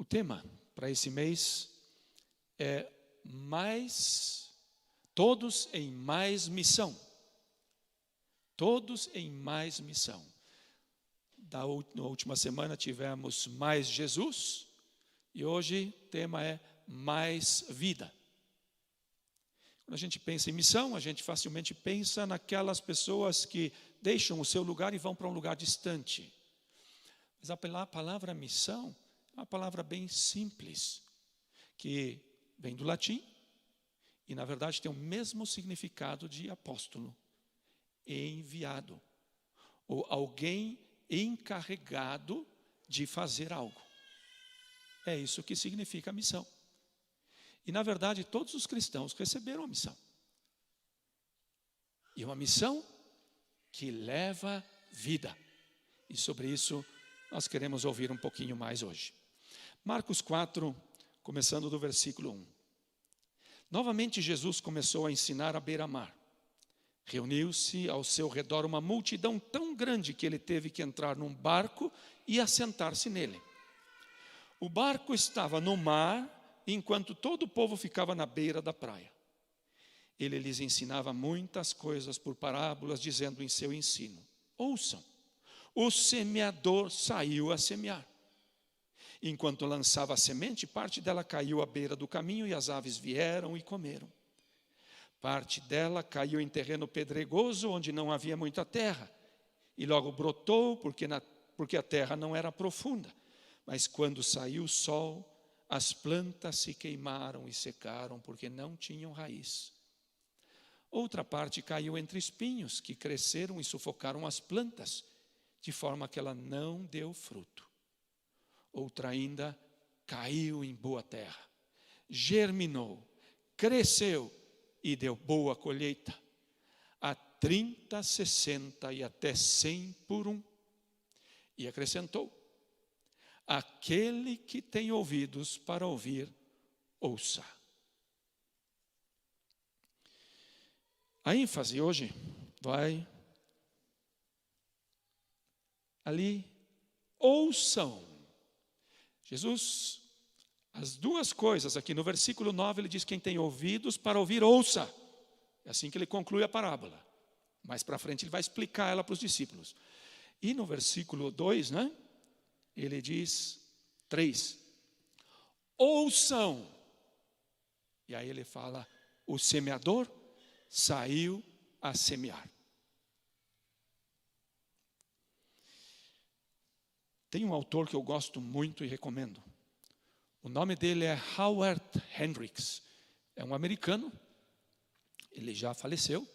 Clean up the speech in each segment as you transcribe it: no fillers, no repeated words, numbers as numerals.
O tema para esse mês é todos em mais missão. Todos em mais missão. Na última semana tivemos mais Jesus e hoje o tema é mais vida. Quando a gente pensa em missão, a gente facilmente pensa naquelas pessoas que deixam o seu lugar e vão para um lugar distante. Mas a palavra missão é uma palavra bem simples, que vem do latim e na verdade tem o mesmo significado de apóstolo, enviado, ou alguém encarregado de fazer algo. É isso que significa missão. E na verdade todos os cristãos receberam a missão. E uma missão que leva vida. E sobre isso nós queremos ouvir um pouquinho mais hoje. Marcos 4, começando do versículo 1. Novamente Jesus começou a ensinar à beira-mar. Reuniu-se ao seu redor uma multidão tão grande que ele teve que entrar num barco e assentar-se nele. O barco estava no mar, enquanto todo o povo ficava na beira da praia. Ele lhes ensinava muitas coisas por parábolas, dizendo em seu ensino: ouçam, o semeador saiu a semear. Enquanto lançava a semente, parte dela caiu à beira do caminho e as aves vieram e comeram. Parte dela caiu em terreno pedregoso, onde não havia muita terra, e logo brotou, porque a terra não era profunda. Mas quando saiu o sol, as plantas se queimaram e secaram, porque não tinham raiz. Outra parte caiu entre espinhos, que cresceram e sufocaram as plantas, de forma que ela não deu fruto. Outra ainda caiu em boa terra, germinou, cresceu e deu boa colheita, a 30, 60 e até 100 por um. E acrescentou: aquele que tem ouvidos para ouvir, ouça. A ênfase hoje vai ali, ouçam. Jesus, as duas coisas aqui no versículo 9, ele diz: quem tem ouvidos para ouvir, ouça. É assim que ele conclui a parábola. Mais para frente ele vai explicar ela para os discípulos. E no versículo 2, ele diz 3, ouçam. E aí ele fala: o semeador saiu a semear. Tem um autor que eu gosto muito e recomendo. O nome dele é Howard Hendricks. É um americano. Ele já faleceu.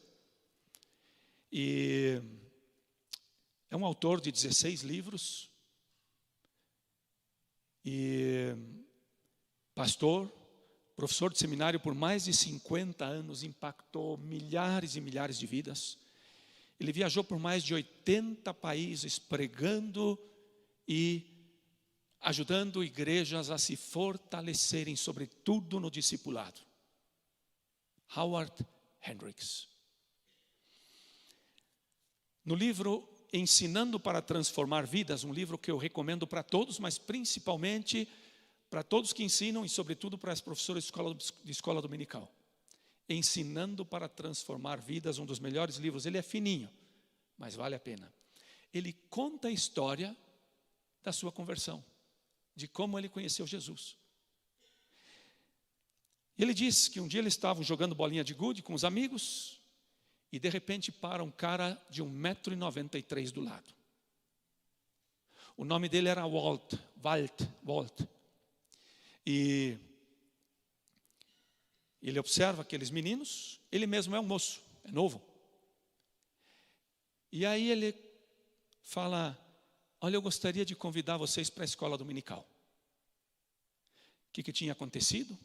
E é um autor de 16 livros. E pastor, professor de seminário por mais de 50 anos, impactou milhares e milhares de vidas. Ele viajou por mais de 80 países pregando e ajudando igrejas a se fortalecerem, sobretudo no discipulado. Howard Hendricks. No livro Ensinando para Transformar Vidas, um livro que eu recomendo para todos, mas principalmente para todos que ensinam e sobretudo para as professoras de escola dominical. Ensinando para Transformar Vidas, um dos melhores livros. Ele é fininho, mas vale a pena. Ele conta a história da sua conversão, de como ele conheceu Jesus. Ele diz que um dia eles estavam jogando bolinha de gude com os amigos e de repente para um cara de 1,93 m do lado. O nome dele era Walt. E ele observa aqueles meninos, ele mesmo é um moço, é novo. E aí ele fala: olha, eu gostaria de convidar vocês para a escola dominical. O que tinha acontecido?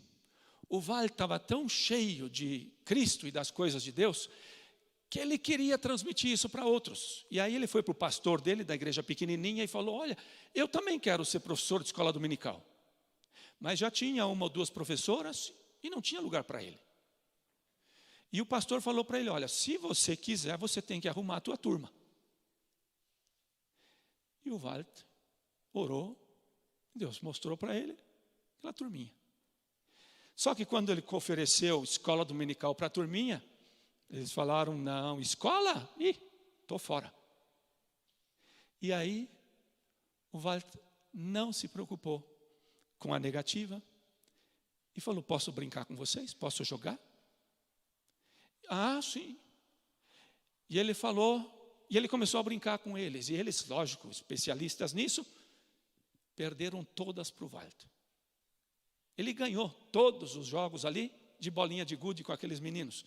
O Val estava tão cheio de Cristo e das coisas de Deus, que ele queria transmitir isso para outros. E aí ele foi para o pastor dele, da igreja pequenininha, e falou: olha, eu também quero ser professor de escola dominical. Mas já tinha uma ou duas professoras e não tinha lugar para ele. E o pastor falou para ele: olha, se você quiser, você tem que arrumar a tua turma. E o Walt orou, Deus mostrou para ele, aquela turminha. Só que quando ele ofereceu escola dominical para a turminha, eles falaram, não, escola? Ih, estou fora. E aí, o Walter não se preocupou com a negativa e falou, posso brincar com vocês? Posso jogar? Ah, sim. E ele falou, e ele começou a brincar com eles. E eles, lógico, especialistas nisso, perderam todas para o Walter. Ele ganhou todos os jogos ali, de bolinha de gude com aqueles meninos.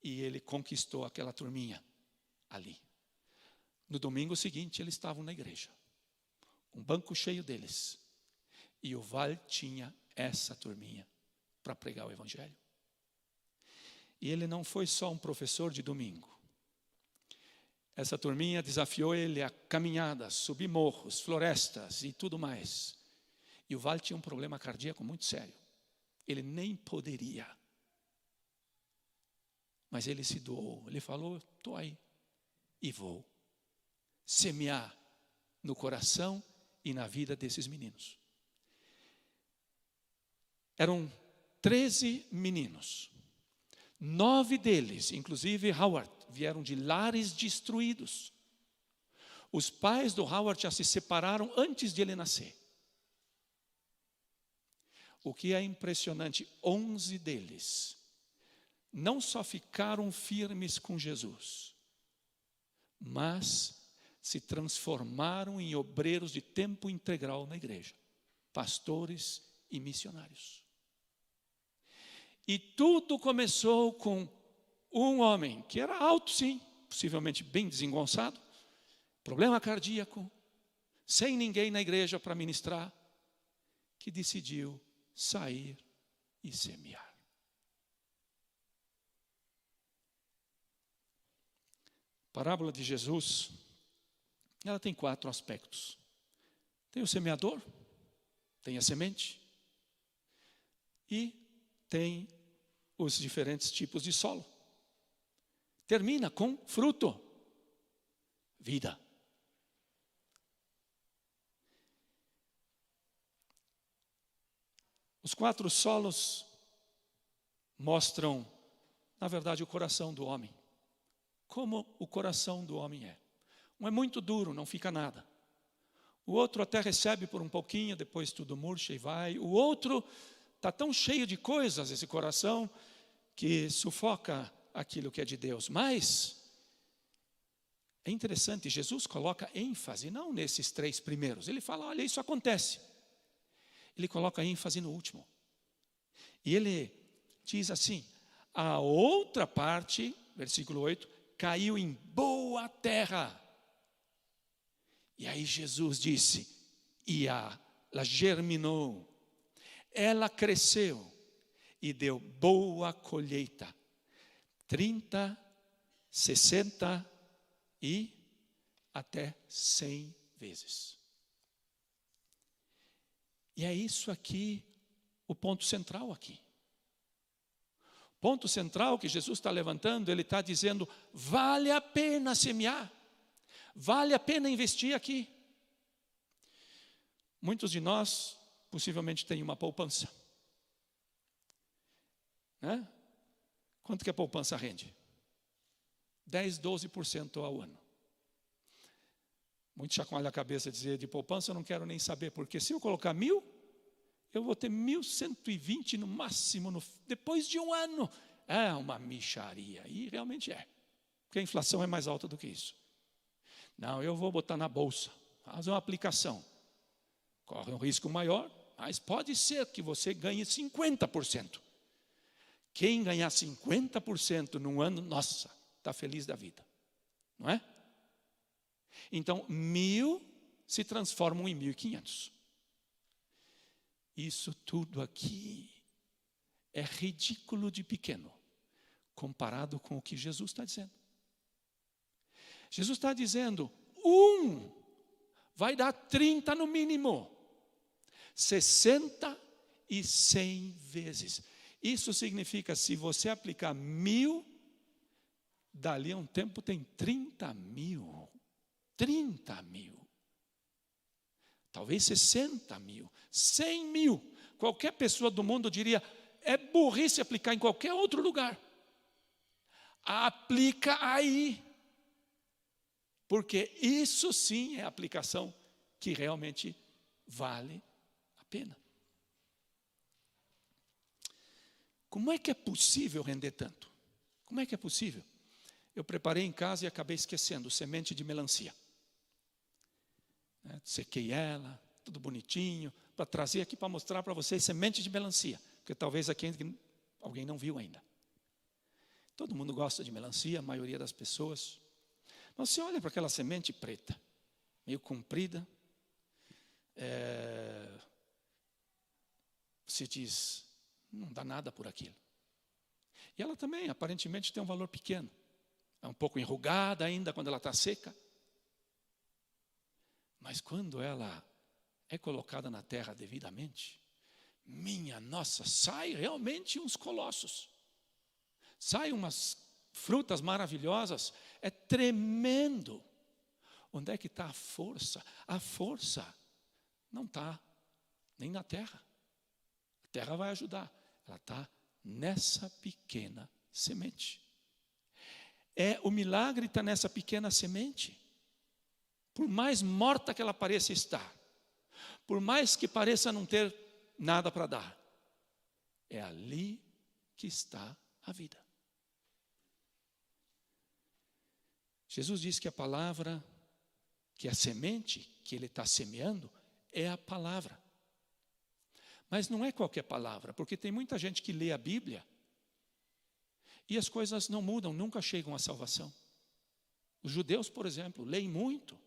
E ele conquistou aquela turminha ali. No domingo seguinte, eles estavam na igreja. Um banco cheio deles. E o Val tinha essa turminha para pregar o evangelho. E ele não foi só um professor de domingo. Essa turminha desafiou ele a caminhadas, subir morros, florestas e tudo mais. E o Val tinha um problema cardíaco muito sério. Ele nem poderia. Mas ele se doou. Ele falou, estou aí e vou semear no coração e na vida desses meninos. Eram 13 meninos. 9 deles, inclusive Howard, vieram de lares destruídos. Os pais do Howard já se separaram antes de ele nascer. O que é impressionante, 11 deles não só ficaram firmes com Jesus, mas se transformaram em obreiros de tempo integral na igreja, pastores e missionários. E tudo começou com um homem que era alto, sim, possivelmente bem desengonçado, problema cardíaco, sem ninguém na igreja para ministrar, que decidiu sair e semear. A parábola de Jesus, ela tem 4 aspectos. Tem o semeador, tem a semente e tem os diferentes tipos de solo. Termina com fruto, vida. Os 4 solos mostram, na verdade, o coração do homem. Como o coração do homem é. Um é muito duro, não fica nada. O outro até recebe por um pouquinho, depois tudo murcha e vai. O outro está tão cheio de coisas, esse coração, que sufoca aquilo que é de Deus. Mas é interessante, Jesus coloca ênfase, não nesses 3 primeiros. Ele fala, olha, isso acontece. Ele coloca ênfase no último. E ele diz assim, a outra parte, versículo 8, caiu em boa terra. E aí Jesus disse, ela germinou, ela cresceu e deu boa colheita. 30, 60 e até 100 vezes. E é isso aqui, o ponto central aqui. Ponto central que Jesus está levantando, ele está dizendo, vale a pena semear, vale a pena investir aqui. Muitos de nós possivelmente têm uma poupança. Né? Quanto que a poupança rende? 10, 12% ao ano. Muitos chacoalham a cabeça e dizem, de poupança eu não quero nem saber, porque se eu colocar 1.000, eu vou ter 1.120 no máximo, depois de um ano. É uma mixaria, e realmente é. Porque a inflação é mais alta do que isso. Não, eu vou botar na bolsa, fazer uma aplicação. Corre um risco maior, mas pode ser que você ganhe 50%. Quem ganhar 50% num ano, nossa, está feliz da vida. Não é? Então, 1.000 se transformam em 1.500. Isso tudo aqui é ridículo de pequeno, comparado com o que Jesus está dizendo. Jesus está dizendo, 1 vai dar 30 no mínimo, 60 e 100 vezes. Isso significa, se você aplicar 1.000, dali a um tempo tem 30.000. 30.000. Talvez 60.000, 100.000. qualquer pessoa do mundo diria, é burrice aplicar em qualquer outro lugar. Aplica aí. Porque isso sim é a aplicação que realmente vale a pena. Como é que é possível render tanto? Como é que é possível? Eu preparei em casa e acabei esquecendo, semente de melancia. Sequei ela, tudo bonitinho, para trazer aqui para mostrar para vocês semente de melancia. Porque talvez aqui alguém não viu ainda. Todo mundo gosta de melancia, a maioria das pessoas. Mas você olha para aquela semente preta, meio comprida, você diz, não dá nada por aquilo. E ela também, aparentemente, tem um valor pequeno. É um pouco enrugada ainda quando ela está seca. Mas quando ela é colocada na terra devidamente, minha nossa, sai realmente uns colossos. Sai umas frutas maravilhosas. É tremendo. Onde é que está a força? A força não está nem na terra. A terra vai ajudar. Ela está nessa pequena semente. O milagre está nessa pequena semente. Por mais morta que ela pareça estar, por mais que pareça não ter nada para dar, é ali que está a vida. Jesus diz que a palavra, que a semente que ele está semeando, é a palavra. Mas não é qualquer palavra, porque tem muita gente que lê a Bíblia e as coisas não mudam, nunca chegam à salvação. Os judeus, por exemplo, leem muito,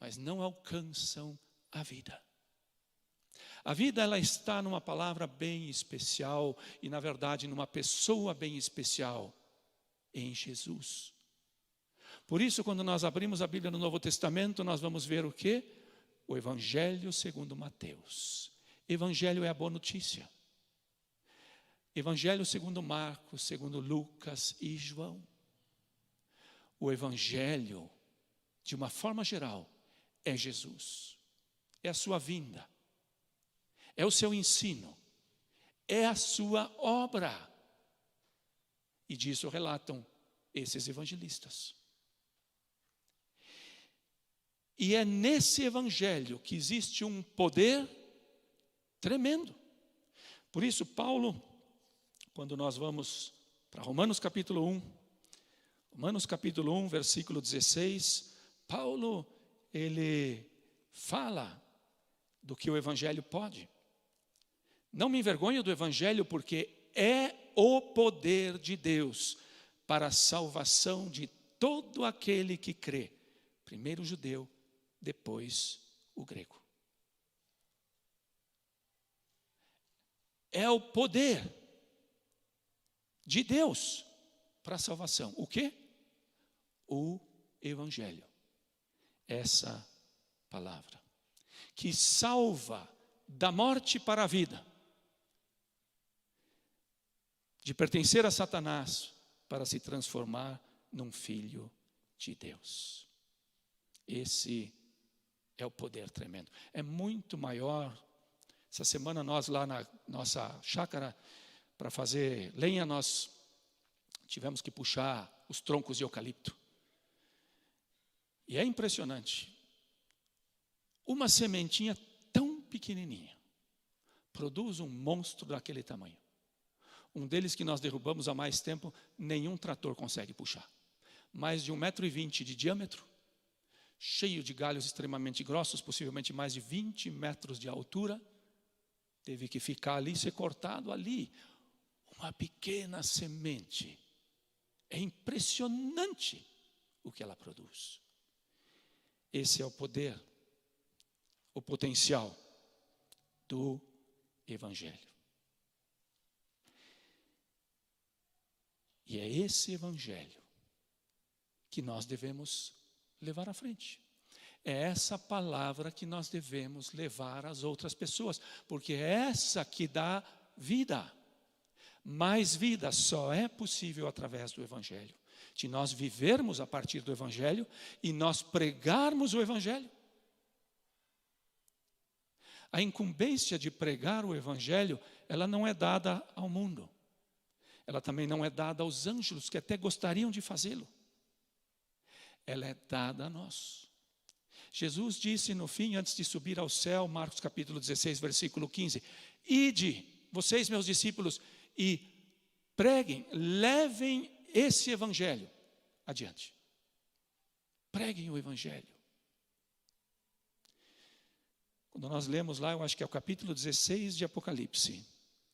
mas não alcançam a vida. A vida, ela está numa palavra bem especial e, na verdade, numa pessoa bem especial, em Jesus. Por isso, quando nós abrimos a Bíblia no Novo Testamento, nós vamos ver o quê? O Evangelho segundo Mateus. Evangelho é a boa notícia. Evangelho segundo Marcos, segundo Lucas e João. O Evangelho, de uma forma geral, é Jesus. É a sua vinda. É o seu ensino. É a sua obra. E disso relatam esses evangelistas. E é nesse evangelho que existe um poder tremendo. Por isso, Paulo, quando nós vamos para Romanos capítulo 1, versículo 16, Paulo, ele fala do que o evangelho pode. Não me envergonho do evangelho, porque é o poder de Deus para a salvação de todo aquele que crê. Primeiro o judeu, depois o grego. É o poder de Deus para a salvação. O quê? O evangelho. Essa palavra que salva da morte para a vida, de pertencer a Satanás para se transformar num filho de Deus. Esse é o poder tremendo. É muito maior. Essa semana nós lá na nossa chácara, para fazer lenha, nós tivemos que puxar os troncos de eucalipto. E é impressionante. Uma sementinha tão pequenininha produz um monstro daquele tamanho. Um deles que nós derrubamos há mais tempo, nenhum trator consegue puxar. Mais de 1,20 m de diâmetro, cheio de galhos extremamente grossos, possivelmente mais de 20 metros de altura. Teve que ficar ali, ser cortado ali. Uma pequena semente. É impressionante o que ela produz. Esse é o poder, o potencial do Evangelho. E é esse Evangelho que nós devemos levar à frente. É essa palavra que nós devemos levar às outras pessoas, porque é essa que dá vida. Mas vida só é possível através do Evangelho. De nós vivermos a partir do Evangelho e nós pregarmos o Evangelho. A incumbência de pregar o evangelho, ela não é dada ao mundo. Ela também não é dada aos anjos, que até gostariam de fazê-lo. Ela é dada a nós. Jesus disse no fim, antes de subir ao céu, Marcos capítulo 16, versículo 15, ide, vocês meus discípulos, e preguem, levem esse evangelho adiante. Preguem o evangelho. Quando nós lemos lá, eu acho que é o capítulo 16 de Apocalipse,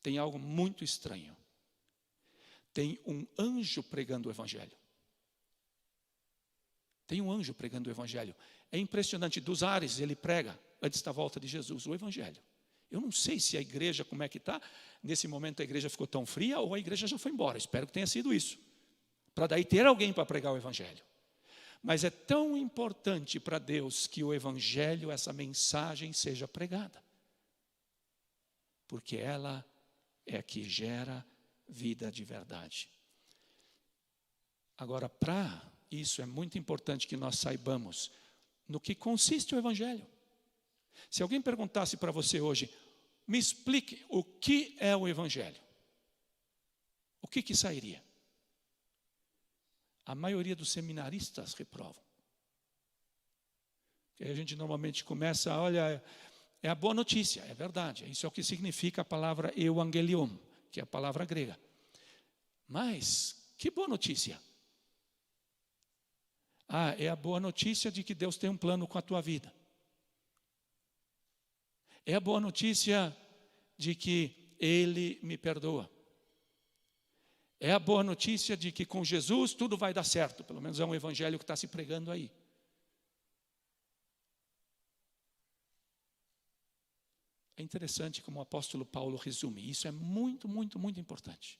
tem algo muito estranho. Tem um anjo pregando o evangelho. Tem um anjo pregando o evangelho. É impressionante, dos ares ele prega, antes da volta de Jesus, o evangelho. Eu não sei se a igreja, como é que está. Nesse momento a igreja ficou tão fria ou a igreja já foi embora. Espero que tenha sido isso. Para daí ter alguém para pregar o evangelho. Mas é tão importante para Deus que o evangelho, essa mensagem seja pregada. Porque ela é a que gera vida de verdade. Agora, para isso é muito importante que nós saibamos no que consiste o evangelho. Se alguém perguntasse para você hoje, me explique o que é o evangelho. O que sairia? A maioria dos seminaristas reprovam. E a gente normalmente começa, olha, é a boa notícia, é verdade. Isso é o que significa a palavra euangelion, que é a palavra grega. Mas, que boa notícia? É a boa notícia de que Deus tem um plano com a tua vida. É a boa notícia de que Ele me perdoa. É a boa notícia de que com Jesus tudo vai dar certo. Pelo menos é um evangelho que está se pregando aí. É interessante como o apóstolo Paulo resume. Isso é muito, muito, muito importante.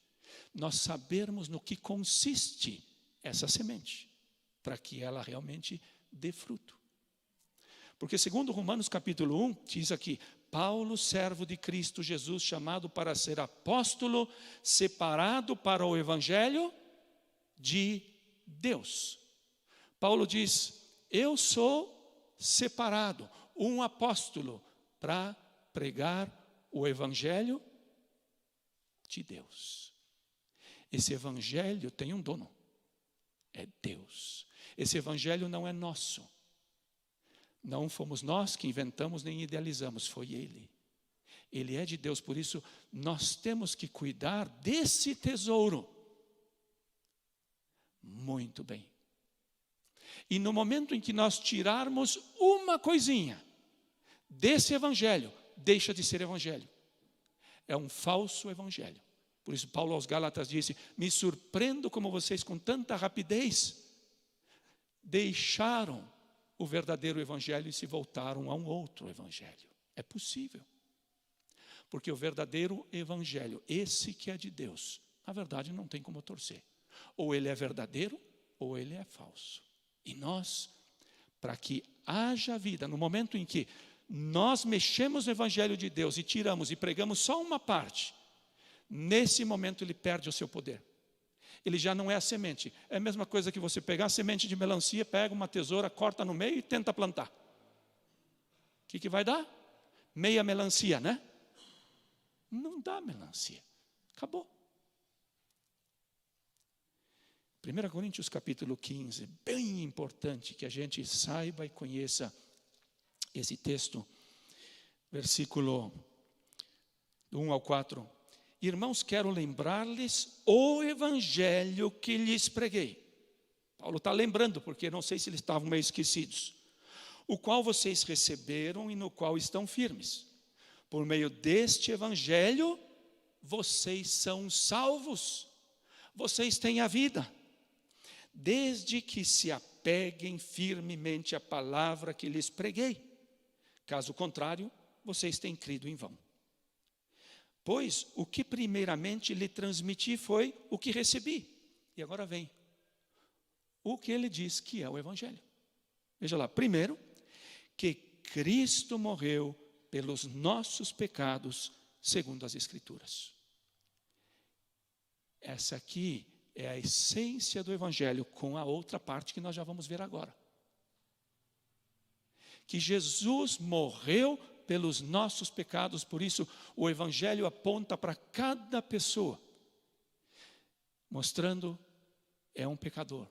Nós sabermos no que consiste essa semente, para que ela realmente dê fruto. Porque segundo Romanos capítulo 1, diz aqui, Paulo, servo de Cristo Jesus, chamado para ser apóstolo, separado para o evangelho de Deus. Paulo diz, eu sou separado, um apóstolo, para pregar o evangelho de Deus. Esse evangelho tem um dono, é Deus. Esse evangelho não é nosso. Não fomos nós que inventamos nem idealizamos, foi Ele. Ele é de Deus, por isso nós temos que cuidar desse tesouro. Muito bem. E no momento em que nós tirarmos uma coisinha desse evangelho, deixa de ser evangelho. É um falso evangelho. Por isso Paulo aos Gálatas disse, me surpreendo como vocês com tanta rapidez deixaram o verdadeiro evangelho e se voltaram a um outro evangelho. É possível. Porque o verdadeiro evangelho, esse que é de Deus, na verdade não tem como torcer. Ou ele é verdadeiro, ou ele é falso. E nós, para que haja vida, no momento em que nós mexemos no evangelho de Deus e tiramos e pregamos só uma parte, nesse momento ele perde o seu poder. Ele já não é a semente. É a mesma coisa que você pegar a semente de melancia, pega uma tesoura, corta no meio e tenta plantar. O que vai dar? Meia melancia, né? Não dá melancia. Acabou. 1 Coríntios capítulo 15, bem importante que a gente saiba e conheça esse texto, versículo 1 ao 4. Irmãos, quero lembrar-lhes o evangelho que lhes preguei. Paulo está lembrando, porque não sei se eles estavam meio esquecidos. O qual vocês receberam e no qual estão firmes. Por meio deste evangelho, vocês são salvos. Vocês têm a vida. Desde que se apeguem firmemente à palavra que lhes preguei. Caso contrário, vocês têm crido em vão. Pois o que primeiramente lhe transmiti foi o que recebi. E agora vem o que ele diz que é o evangelho. Veja lá, primeiro, que Cristo morreu pelos nossos pecados, segundo as Escrituras. Essa aqui é a essência do evangelho, com a outra parte que nós já vamos ver agora. Que Jesus morreu pelos nossos pecados. Por isso, o Evangelho aponta para cada pessoa, mostrando é um pecador,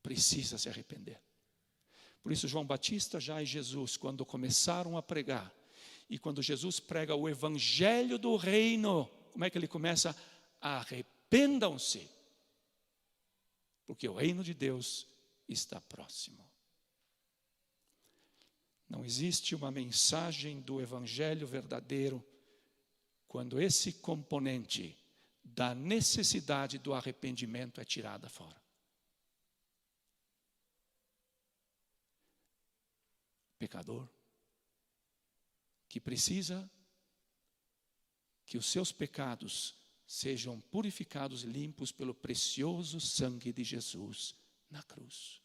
precisa se arrepender. Por isso, João Batista já e Jesus, quando começaram a pregar, e quando Jesus prega o Evangelho do reino, como é que ele começa? Arrependam-se, porque o reino de Deus está próximo. Não existe uma mensagem do Evangelho verdadeiro quando esse componente da necessidade do arrependimento é tirada fora. Pecador que precisa que os seus pecados sejam purificados e limpos pelo precioso sangue de Jesus na cruz.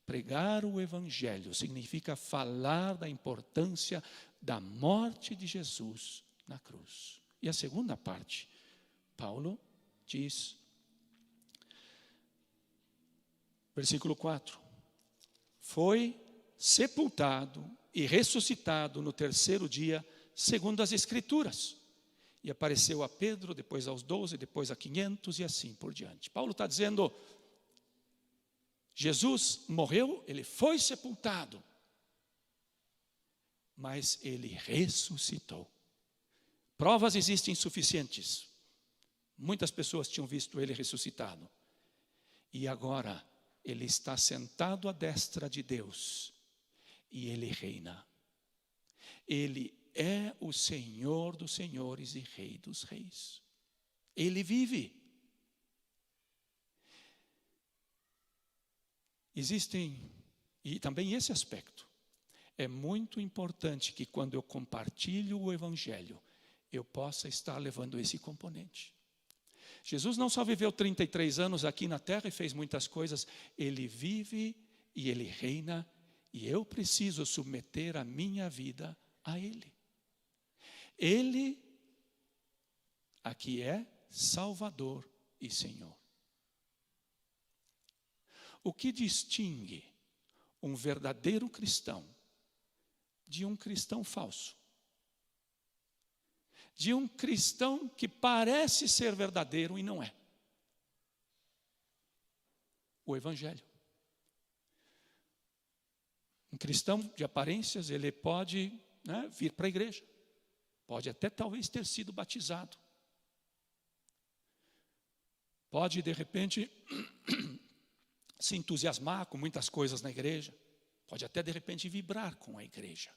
Pregar o Evangelho significa falar da importância da morte de Jesus na cruz. E a segunda parte, Paulo diz, versículo 4, foi sepultado e ressuscitado no terceiro dia, segundo as Escrituras. E apareceu a Pedro, depois aos 12, depois a 500 e assim por diante. Paulo está dizendo, Jesus morreu, ele foi sepultado, mas ele ressuscitou. Provas existem suficientes. Muitas pessoas tinham visto ele ressuscitado. E agora ele está sentado à destra de Deus e ele reina. Ele é o Senhor dos senhores e Rei dos reis. Ele vive. Existem, e também esse aspecto, é muito importante que quando eu compartilho o Evangelho, eu possa estar levando esse componente. Jesus não só viveu 33 anos aqui na terra e fez muitas coisas, ele vive e ele reina, e eu preciso submeter a minha vida a ele. Ele aqui é Salvador e Senhor. O que distingue um verdadeiro cristão de um cristão falso? De um cristão que parece ser verdadeiro e não é? O Evangelho. Um cristão de aparências, ele pode vir para a igreja. Pode até talvez ter sido batizado. Pode, de repente, se entusiasmar com muitas coisas na igreja. Pode até, de repente, vibrar com a igreja.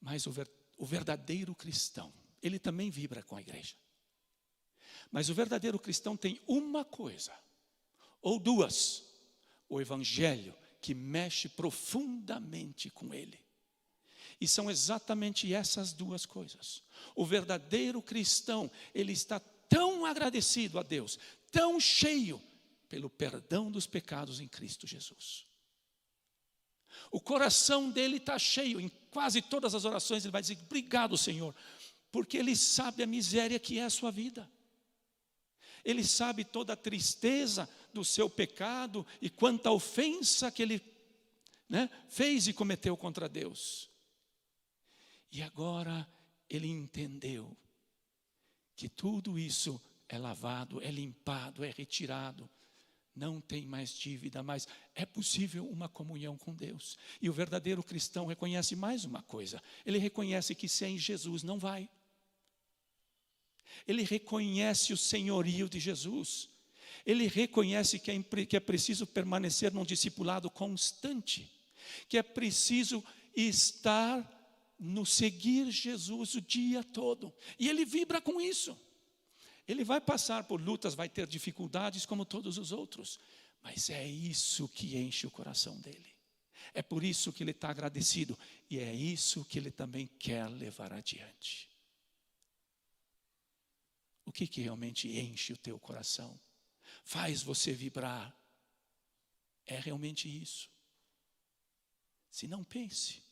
Mas o verdadeiro cristão, ele também vibra com a igreja. Mas o verdadeiro cristão tem uma coisa, ou duas, o Evangelho que mexe profundamente com ele. E são exatamente essas duas coisas. O verdadeiro cristão, ele está tão agradecido a Deus, tão cheio pelo perdão dos pecados em Cristo Jesus. O coração dele está cheio, em quase todas as orações ele vai dizer, obrigado Senhor, porque ele sabe a miséria que é a sua vida. Ele sabe toda a tristeza do seu pecado e quanta ofensa que ele fez e cometeu contra Deus. E agora ele entendeu que tudo isso é lavado, é limpado, é retirado. Não tem mais dívida, mas é possível uma comunhão com Deus. E o verdadeiro cristão reconhece mais uma coisa. Ele reconhece que sem Jesus não vai. Ele reconhece o senhorio de Jesus. Ele reconhece que é preciso permanecer num discipulado constante. Que é preciso estar no seguir Jesus o dia todo. E ele vibra com isso. Ele vai passar por lutas, vai ter dificuldades como todos os outros. Mas é isso que enche o coração dele. É por isso que ele está agradecido. E é isso que ele também quer levar adiante. O que realmente enche o teu coração? Faz você vibrar. É realmente isso. Se não, pense.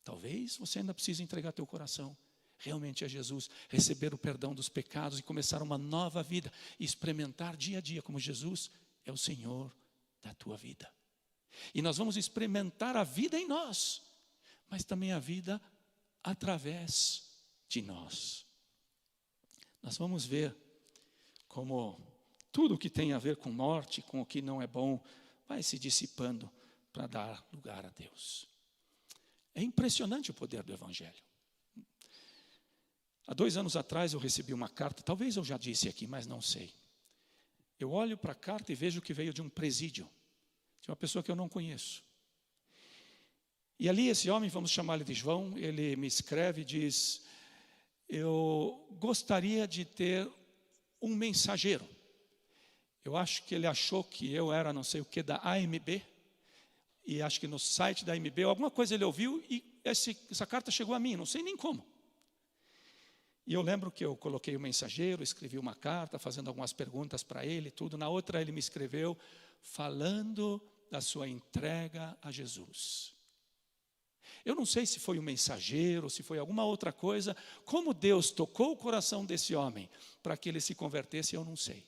Talvez você ainda precise entregar teu coração realmente a Jesus, receber o perdão dos pecados e começar uma nova vida e experimentar dia a dia como Jesus é o Senhor da tua vida. E nós vamos experimentar a vida em nós, mas também a vida através de nós. Nós vamos ver como tudo que tem a ver com morte, com o que não é bom, vai se dissipando para dar lugar a Deus. É impressionante o poder do Evangelho. Há 2 anos atrás eu recebi uma carta, talvez eu já disse aqui, mas não sei. Eu olho para a carta e vejo que veio de um presídio, de uma pessoa que eu não conheço. E ali esse homem, vamos chamar ele de João, ele me escreve e diz: eu gostaria de ter um mensageiro. Eu acho que ele achou que eu era não sei o que da AMB, e acho que no site da AMB, alguma coisa ele ouviu e essa carta chegou a mim, não sei nem como. E eu lembro que eu coloquei o mensageiro, escrevi uma carta, fazendo algumas perguntas para ele, tudo. Na outra ele me escreveu falando da sua entrega a Jesus. Eu não sei se foi o mensageiro, se foi alguma outra coisa, como Deus tocou o coração desse homem para que ele se convertesse, eu não sei.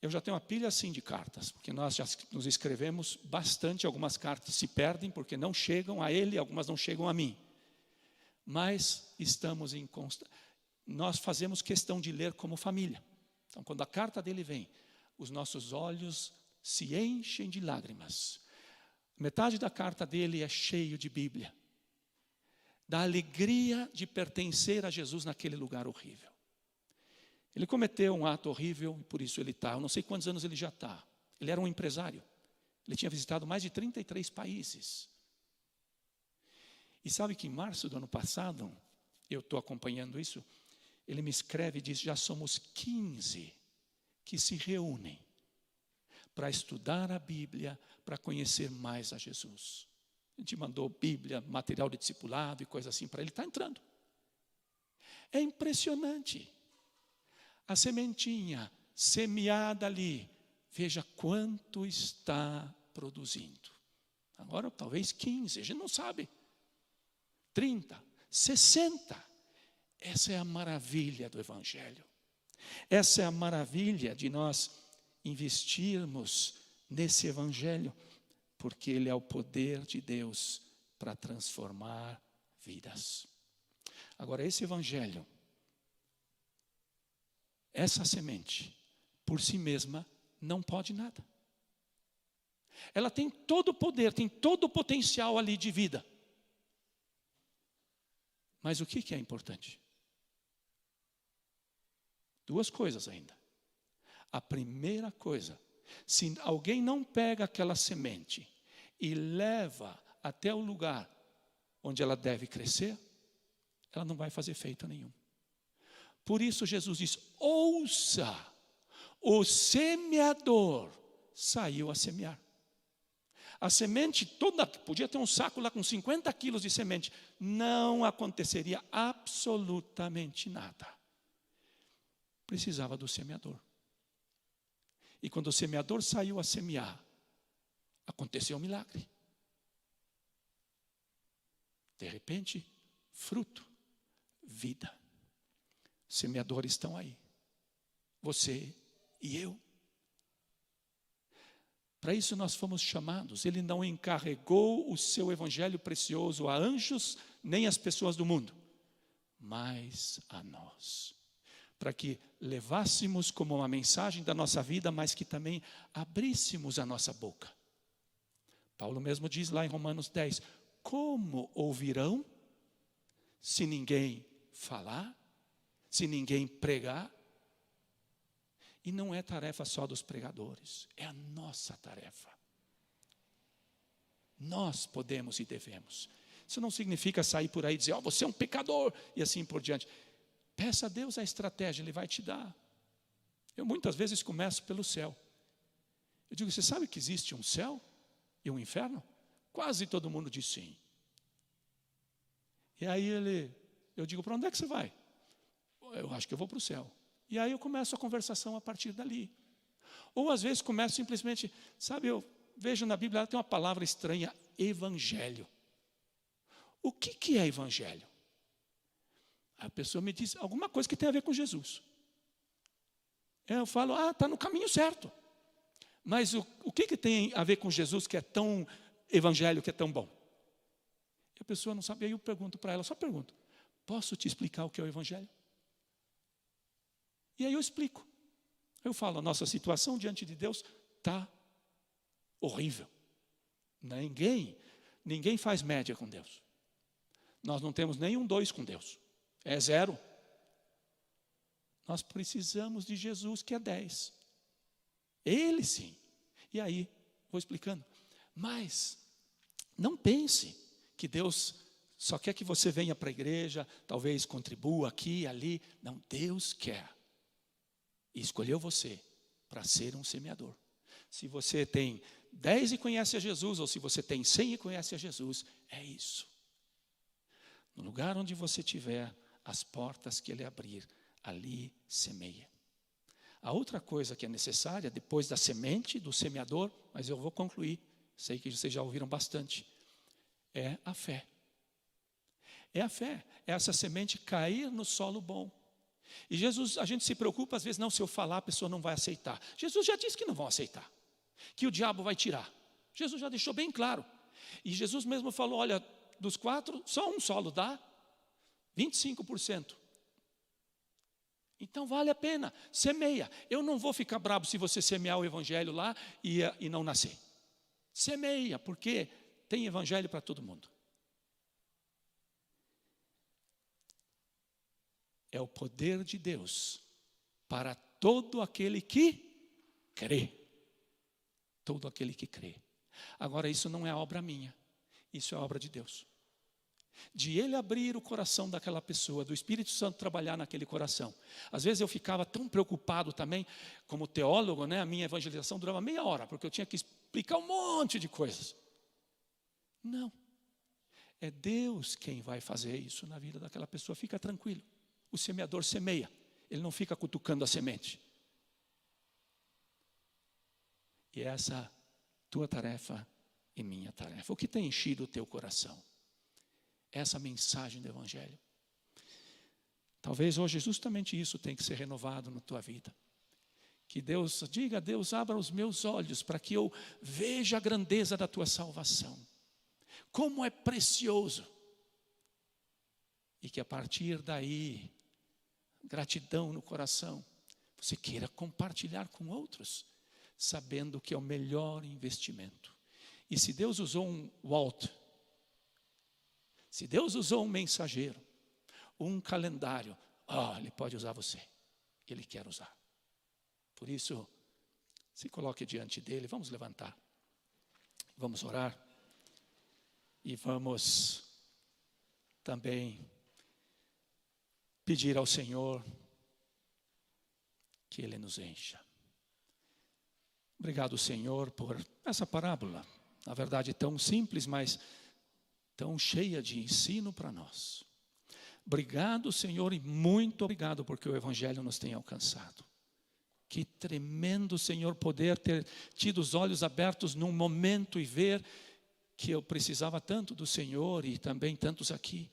Eu já tenho uma pilha assim de cartas, porque nós já nos escrevemos bastante, algumas cartas se perdem porque não chegam a ele, algumas não chegam a mim. Mas estamos em nós fazemos questão de ler como família. Então, quando a carta dele vem, os nossos olhos se enchem de lágrimas. Metade da carta dele é cheio de Bíblia, da alegria de pertencer a Jesus naquele lugar horrível. Ele cometeu um ato horrível e por isso ele está. Eu não sei quantos anos ele já está. Ele era um empresário. Ele tinha visitado mais de 33 países. E sabe que em março do ano passado, eu estou acompanhando isso, ele me escreve e diz: já somos 15 que se reúnem para estudar a Bíblia, para conhecer mais a Jesus. A gente mandou Bíblia, material de discipulado e coisa assim para ele, está entrando. É impressionante. A sementinha semeada ali, veja quanto está produzindo. Agora talvez 15, a gente não sabe. 30, 60. Essa é a maravilha do Evangelho. Essa é a maravilha de nós investirmos nesse Evangelho, porque ele é o poder de Deus para transformar vidas. Agora, esse Evangelho, essa semente, por si mesma, não pode nada. Ela tem todo o poder, tem todo o potencial ali de vida. Mas o que é importante? 2 coisas ainda. A primeira coisa, se alguém não pega aquela semente e leva até o lugar onde ela deve crescer, ela não vai fazer efeito nenhum. Por isso Jesus diz: ouça, o semeador saiu a semear. A semente toda, podia ter um saco lá com 50 quilos de semente, não aconteceria absolutamente nada. Precisava do semeador. E quando o semeador saiu a semear, aconteceu um milagre. De repente, fruto, vida. Semeadores estão aí. Você e eu. Para isso nós fomos chamados. Ele não encarregou o seu evangelho precioso a anjos, nem às pessoas do mundo, mas a nós. Para que levássemos como uma mensagem da nossa vida, mas que também abríssemos a nossa boca. Paulo mesmo diz lá em Romanos 10, como ouvirão se ninguém falar, se ninguém pregar? E não é tarefa só dos pregadores, é a nossa tarefa. Nós podemos e devemos. Isso não significa sair por aí e dizer: você é um pecador, e assim por diante. Peça a Deus a estratégia, Ele vai te dar. Eu muitas vezes começo pelo céu. Eu digo: você sabe que existe um céu e um inferno? Quase todo mundo diz sim. E aí eu digo: para onde é que você vai? Eu acho que eu vou para o céu. E aí eu começo a conversação a partir dali. Ou às vezes começo simplesmente, sabe, eu vejo na Bíblia, ela tem uma palavra estranha, evangelho. O que é evangelho? A pessoa me diz alguma coisa que tem a ver com Jesus. Eu falo: está no caminho certo. Mas o que tem a ver com Jesus que é tão evangelho, que é tão bom? E a pessoa não sabe, aí eu pergunto para ela, só pergunto, posso te explicar o que é o evangelho? E aí eu explico. Eu falo, a nossa situação diante de Deus está horrível. Ninguém faz média com Deus. Nós não temos nenhum 2 com Deus. É 0. Nós precisamos de Jesus, que é 10. Ele sim. E aí, vou explicando. Mas, não pense que Deus só quer que você venha para a igreja, talvez contribua aqui e ali. Não, Deus quer. E escolheu você para ser um semeador. Se você tem 10 e conhece a Jesus, ou se você tem 100 e conhece a Jesus, é isso. No lugar onde você estiver, as portas que Ele abrir, ali semeia. A outra coisa que é necessária, depois da semente, do semeador, mas eu vou concluir, sei que vocês já ouviram bastante, é a fé. É a fé, é essa semente cair no solo bom. E Jesus, a gente se preocupa, às vezes, não, se eu falar, a pessoa não vai aceitar. Jesus já disse que não vão aceitar, que o diabo vai tirar. Jesus já deixou bem claro. E Jesus mesmo falou, olha, dos 4, só um solo dá 25%. Então vale a pena, semeia. Eu não vou ficar bravo se você semear o evangelho lá e não nascer. Semeia, porque tem evangelho para todo mundo. É o poder de Deus para todo aquele que crê. Todo aquele que crê. Agora, isso não é obra minha, isso é obra de Deus. De Ele abrir o coração daquela pessoa, do Espírito Santo trabalhar naquele coração. Às vezes eu ficava tão preocupado também, como teólogo, né? A minha evangelização durava meia hora, porque eu tinha que explicar um monte de coisas. Não, é Deus quem vai fazer isso na vida daquela pessoa, fica tranquilo. O semeador semeia, ele não fica cutucando a semente. E essa tua tarefa e minha tarefa. O que tem enchido o teu coração? Essa mensagem do evangelho. Talvez hoje justamente isso tem que ser renovado na tua vida. Que Deus, diga a Deus, abra os meus olhos para que eu veja a grandeza da tua salvação. Como é precioso. E que a partir daí, gratidão no coração, você queira compartilhar com outros, sabendo que é o melhor investimento. E se Deus usou um Walt, se Deus usou um mensageiro, um calendário, Ele pode usar você. Ele quer usar. Por isso, se coloque diante dele, vamos levantar. Vamos orar. E vamos também pedir ao Senhor que Ele nos encha. Obrigado, Senhor, por essa parábola. Na verdade, tão simples, mas tão cheia de ensino para nós. Obrigado, Senhor, e muito obrigado porque o Evangelho nos tem alcançado. Que tremendo, Senhor, poder ter tido os olhos abertos num momento e ver que eu precisava tanto do Senhor e também tantos aqui.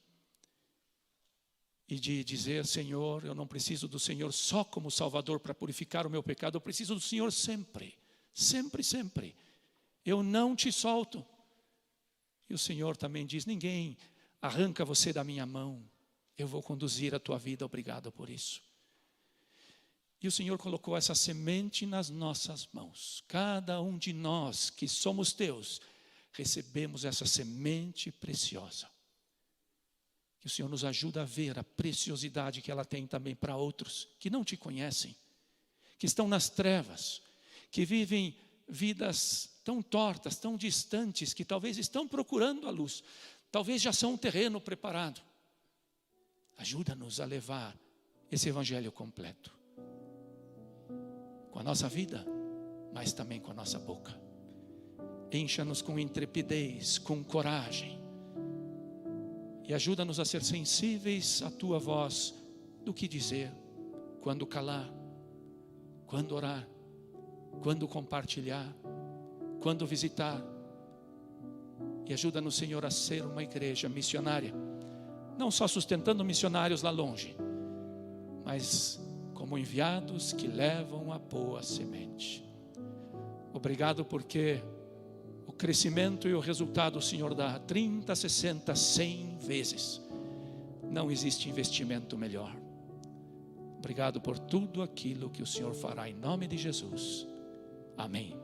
E de dizer, Senhor, eu não preciso do Senhor só como Salvador para purificar o meu pecado, eu preciso do Senhor sempre, sempre, sempre. Eu não te solto. E o Senhor também diz, ninguém arranca você da minha mão, eu vou conduzir a tua vida, obrigado por isso. E o Senhor colocou essa semente nas nossas mãos. Cada um de nós que somos teus, recebemos essa semente preciosa. Que o Senhor nos ajuda a ver a preciosidade que ela tem também para outros que não te conhecem, que estão nas trevas, que vivem vidas tão tortas, tão distantes, que talvez estão procurando a luz, talvez já são um terreno preparado. Ajuda-nos a levar esse evangelho completo, com a nossa vida, mas também com a nossa boca. Encha-nos com intrepidez, com coragem, e ajuda-nos a ser sensíveis à tua voz, do que dizer, quando calar, quando orar, quando compartilhar, quando visitar. E ajuda-nos, Senhor, a ser uma igreja missionária, não só sustentando missionários lá longe, mas como enviados que levam a boa semente. Obrigado porque o crescimento e o resultado o Senhor dá 30, 60, 100 vezes. Não existe investimento melhor. Obrigado por tudo aquilo que o Senhor fará em nome de Jesus. Amém.